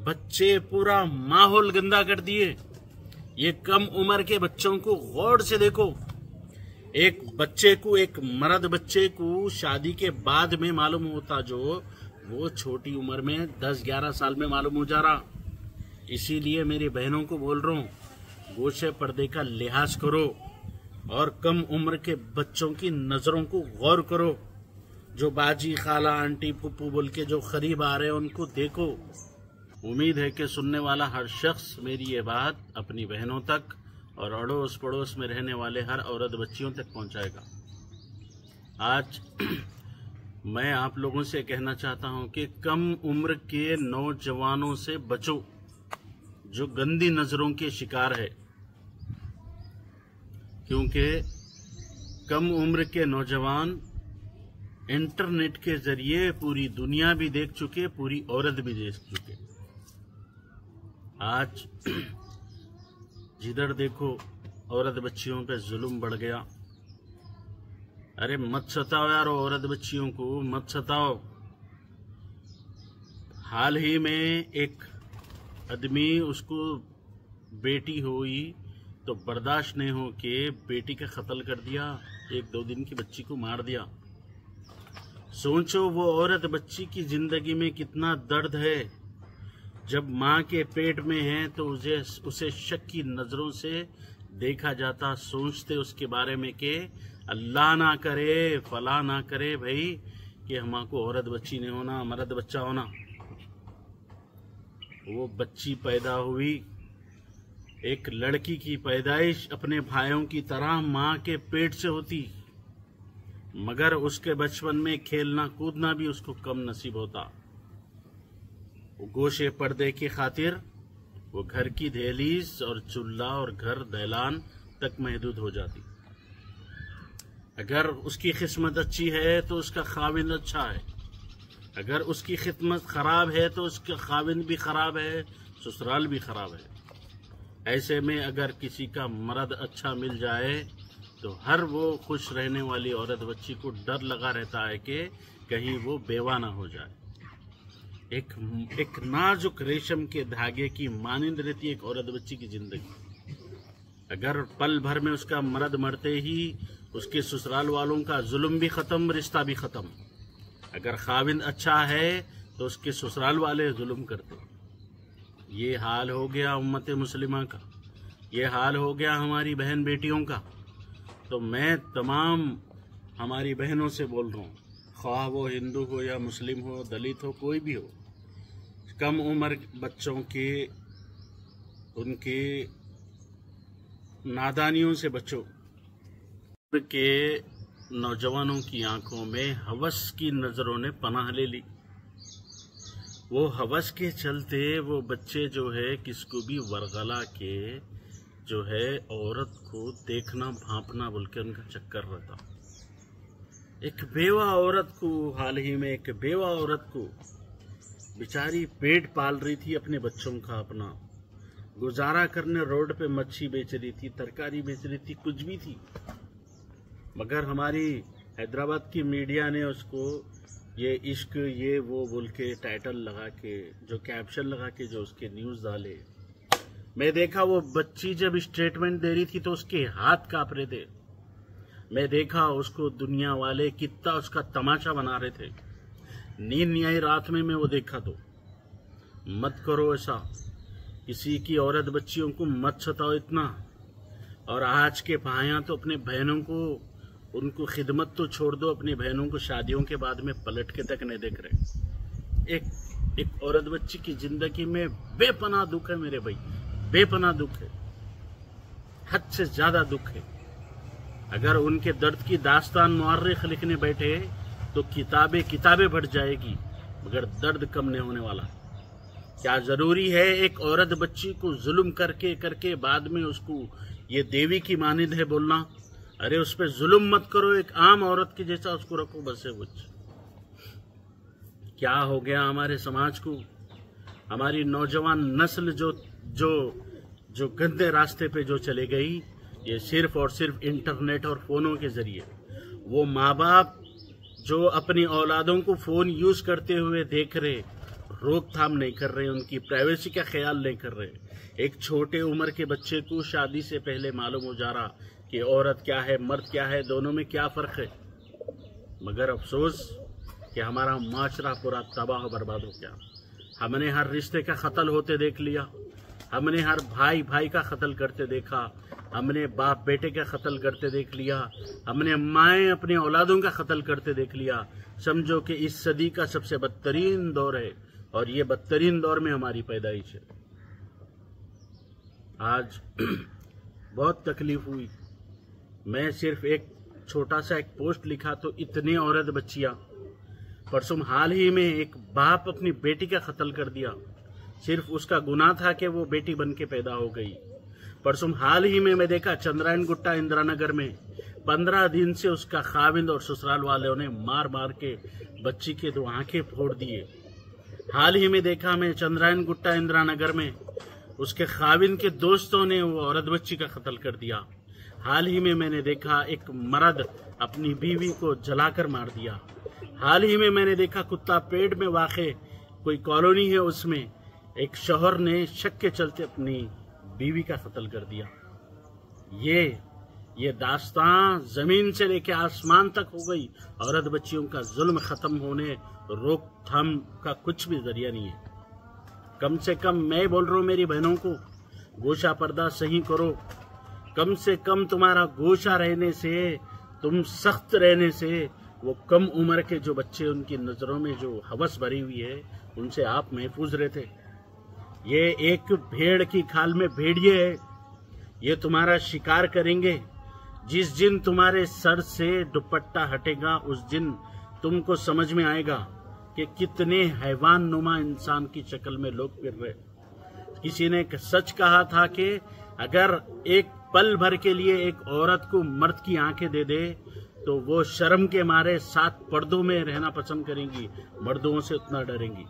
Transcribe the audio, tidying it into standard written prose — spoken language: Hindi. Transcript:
बच्चे पूरा माहौल गंदा कर दिए। ये कम उम्र के बच्चों को गौर से देखो। एक बच्चे को, एक मर्द बच्चे को शादी के बाद में मालूम होता जो वो छोटी उम्र में 10-11 साल में मालूम हो जा रहा। इसीलिए मेरी बहनों को बोल रहा हूँ, गोशे पर्दे का लिहाज करो और कम उम्र के बच्चों की नजरों को गौर करो। जो बाजी, खाला, आंटी, पुप्पू बोल के जो करीब आ रहे हैं उनको देखो। उम्मीद है कि सुनने वाला हर शख्स मेरी ये बात अपनी बहनों तक और अड़ोस पड़ोस में रहने वाले हर औरत बच्चियों तक पहुंचाएगा। आज मैं आप लोगों से कहना चाहता हूं कि कम उम्र के नौजवानों से बचो जो गंदी नजरों के शिकार है, क्योंकि कम उम्र के नौजवान इंटरनेट के जरिए पूरी दुनिया भी देख चुके, पूरी औरत भी देख चुके। आज जिधर देखो औरत बच्चियों पे जुल्म बढ़ गया। अरे मत सताओ यार, औरत बच्चियों को मत सताओ। हाल ही में एक आदमी, उसको बेटी हुई तो बर्दाश्त नहीं हो के बेटी का कत्ल कर दिया, 1-2 दिन की बच्ची को मार दिया। सोचो वो औरत बच्ची की जिंदगी में कितना दर्द है। जब माँ के पेट में है तो उसे शक की नजरों से देखा जाता। सोचते उसके बारे में कि अल्लाह ना करे, फला ना करे भाई कि हमको औरत बच्ची नहीं होना, मर्द बच्चा होना। वो बच्ची पैदा हुई, एक लड़की की पैदाइश अपने भाइयों की तरह माँ के पेट से होती, मगर उसके बचपन में खेलना कूदना भी उसको कम नसीब होता। वो गोशे पर्दे की खातिर वो घर की दहलीज और चूल्हा और घर दहलान तक महदूद हो जाती। अगर उसकी किस्मत अच्छी है तो उसका खाविंद अच्छा है, अगर उसकी खिदमत खराब है तो उसका खाविंद भी खराब है, ससुराल भी खराब है। ऐसे में अगर किसी का मर्द अच्छा मिल जाए तो हर वो खुश रहने वाली औरत बच्ची को डर लगा रहता है कि कहीं वो बेवा ना हो जाए। एक नाजुक रेशम के धागे की मानिंद रहती एक औरत बच्ची की जिंदगी। अगर पल भर में उसका मर्द मरते ही उसके ससुराल वालों का जुल्म भी खत्म, रिश्ता भी खत्म। अगर खाविंद अच्छा है तो उसके ससुराल वाले जुल्म करते। ये हाल हो गया उम्मत मुस्लिमा का, ये हाल हो गया हमारी बहन बेटियों का। तो मैं तमाम हमारी बहनों से बोल रहा हूँ, ख्वाह वो हिंदू हो या मुस्लिम हो, दलित हो, कोई भी हो, कम उम्र बच्चों के उनके नादानियों से बचो। के नौजवानों की आंखों में हवस की नजरों ने पनाह ले ली। वो हवस के चलते वो बच्चे जो है किसको भी वरगला के जो है औरत को देखना भांपना बोल के उनका चक्कर रहता। एक बेवा औरत को, हाल ही में एक बेवा औरत को, बेचारी पेट पाल रही थी अपने बच्चों का, अपना गुजारा करने रोड पे मच्छी बेच रही थी, तरकारी बेच रही थी, कुछ भी थी, मगर हमारी हैदराबाद की मीडिया ने उसको ये इश्क ये वो बोल के टाइटल लगा के, जो कैप्शन लगा के जो उसके न्यूज डाले। मैं देखा वो बच्ची जब स्टेटमेंट दे रही थी तो उसके हाथ कांप रहे थे। मैं देखा उसको दुनिया वाले कितना उसका तमाशा बना रहे थे। नींद नहीं आई रात में मैं वो देखा। तो मत करो ऐसा, किसी की औरत बच्चियों को मत सताओ इतना। और आज के भाइयां तो अपने बहनों को, उनको खिदमत तो छोड़ दो, अपनी बहनों को शादियों के बाद में पलट के तक नहीं देख रहे। एक औरत बच्ची की जिंदगी में बेपनाह दुख है मेरे भाई, बेपनाह दुख है, हद से ज्यादा दुख है। अगर उनके दर्द की दास्तान मुअर्रिख लिखने बैठे तो किताबें बढ़ जाएगी, मगर दर्द कम नहीं होने वाला। क्या जरूरी है एक औरत बच्ची को जुल्म करके बाद में उसको ये देवी की मानिंद है बोलना? अरे उस पर जुल्म मत करो, एक आम औरत की जैसा उसको रखो बस है। कुछ क्या हो गया हमारे समाज को? हमारी नौजवान नस्ल जो गंदे रास्ते पे जो चले गई, ये सिर्फ और सिर्फ इंटरनेट और फोनों के जरिए। वो माँ बाप जो अपनी औलादों को फोन यूज करते हुए देख रहे, रोकथाम नहीं कर रहे, उनकी प्राइवेसी का ख्याल नहीं कर रहे। एक छोटे उम्र के बच्चे को शादी से पहले मालूम हो जा रहा कि औरत क्या है, मर्द क्या है, दोनों में क्या फर्क है। मगर अफसोस कि हमारा माशरा पूरा तबाह बर्बाद हो गया। हमने हर रिश्ते का कत्ल होते देख लिया, हमने हर भाई भाई का कत्ल करते देखा, हमने बाप बेटे का कत्ल करते देख लिया, हमने माएँ अपने औलादों का कत्ल करते देख लिया। समझो कि इस सदी का सबसे बदतरीन दौर है और ये बदतरीन दौर में हमारी पैदाइश है। आज बहुत तकलीफ हुई। मैं सिर्फ एक छोटा सा एक पोस्ट लिखा तो इतने औरत बच्चियां। परसों हाल ही में एक बाप अपनी बेटी का कत्ल कर दिया, सिर्फ उसका गुनाह था कि वो बेटी बन के पैदा हो गई। परसों हाल ही में मैं देखा चंद्रायन गुट्टा इंदिरा नगर में 15 दिन से उसका खाविंद और ससुराल वालों ने मार मार के बच्ची के 2 आंखें फोड़ दिए। हाल ही में देखा मैं चंद्रायन गुट्टा इंदिरा नगर में उसके खाविंद के दोस्तों ने वो औरत बच्ची का कत्ल कर दिया। हाल ही में मैंने देखा एक मर्द अपनी बीवी को जलाकर मार दिया। हाल ही में मैंने देखा कुत्ता पेड़ में वाक़े कोई कॉलोनी है, उसमें एक शौहर ने शक के चलते अपनी बीवी का कत्ल कर दिया। ये दास्तां जमीन से लेके आसमान तक हो गई। औरत बच्चियों का जुल्म खत्म होने, रोकथाम का कुछ भी जरिया नहीं है। कम से कम मैं बोल रहा हूँ मेरी बहनों को, गोशा पर्दा सही करो। कम से कम तुम्हारा गोशा रहने से, तुम सख्त रहने से, वो कम उम्र के जो बच्चे उनकी नजरों में जो हवस भरी हुई है, उनसे आप महफूज रहते। ये एक भेड़ की खाल में भेड़िए है, ये तुम्हारा शिकार करेंगे। जिस दिन तुम्हारे सर से दुपट्टा हटेगा उस दिन तुमको समझ में आएगा कि कितने हैवान नुमा इंसान की शक्ल में लोग फिर रहे। किसी ने सच कहा था कि अगर एक पल भर के लिए एक औरत को मर्द की आंखें दे दे तो वो शर्म के मारे 7 पर्दों में रहना पसंद करेंगी, मर्दों से उतना डरेंगी।